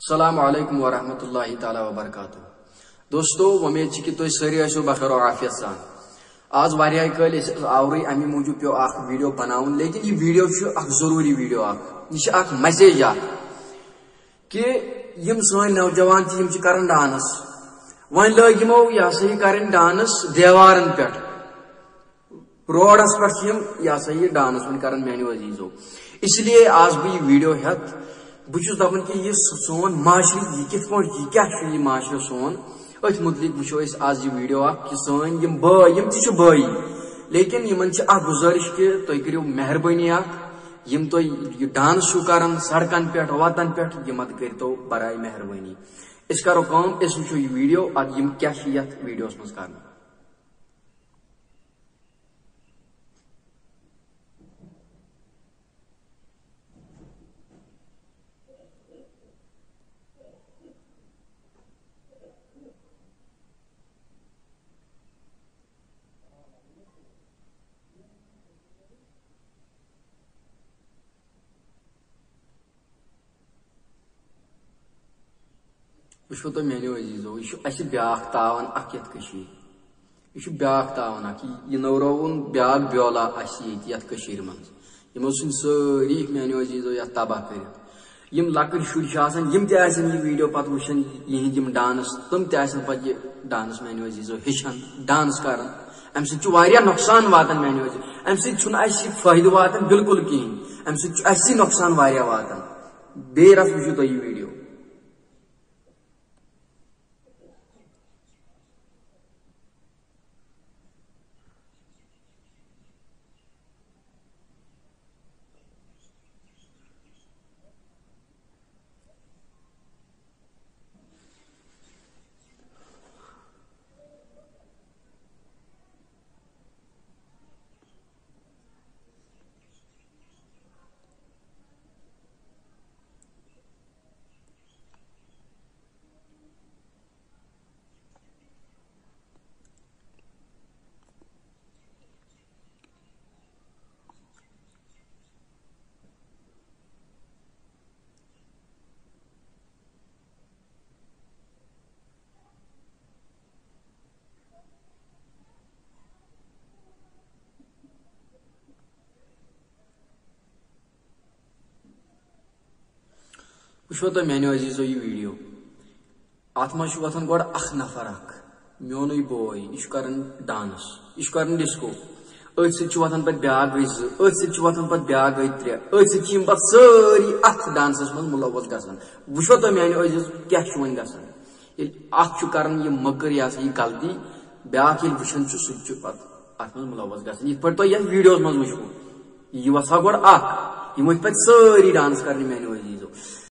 अस्सलामु अलैकुम वरहमतुल्लाहि ताला वबरकातुहू। दोस्तों उम्मीद कि तुम सारी आसो बखैर और आफियत सान। आज वारिया कल आवरी अमी मूजूब पे वीडियो बनाउन, लेकिन ये वीडियो जरूरी वीडियो यह मैसेज कि यम सन नौजवान कर डांस वन लमो यह सा कर डांस देवारन पे रोडस पे यह सा यह डांस वन कर मेनो अजीजो। इसलिए आज बह यह वीडियो हेत बहुत दपान कि यह सोन माशरे यह कित क्या माशरे सोन अथ मुतलिक वो आज यह वीडियो कि सन यम बाई लेकिन इन गुजारिश कि तुम करो मेहरबानी यम तुम यह डांस कर सड़कन पे वतन पे यह मत करो बराए मेहरबानी। अस करो कम अस वो यह वीडियो यम क्या वीडियो मज कर। वो तो मेनो अजीजो यह ब्या तावन यह ब्या तावन यह नवरोन ब्या ब्योला ये मं यमो सुन सारी मेनो अजीजो ये तबाह कर लकड़ शुर यम यह वीडियो पे वुचान यह डांस तम पे डांस मेनो अजीजो हेचान डांस कर अम नुकसान वातान मेनो अजीजो अम फायदे वातान बिल्कुल कहें अम नुकसान वातान बे रस वो तुम यह वीडियो। वो तो मेनो अजीजो यह वीडियो अत मज वथान गो नफर मोन बोय यह कर डांस यह कर डिस्को अथ सथान पे ब्या गई अथ सथान पे ब्या गई त्रे अथ पे सारी अथ डांसस मज मुलवस गसान। वो तो मेनो अजीज क्या वन गसान अथ कर मकर यह सा यह गलती ब्या वुचान सह अत मज मुलवस गसान ये पे तुम वीडियो मज वो यह वसा गो यह पे सारी डांस कर मेनो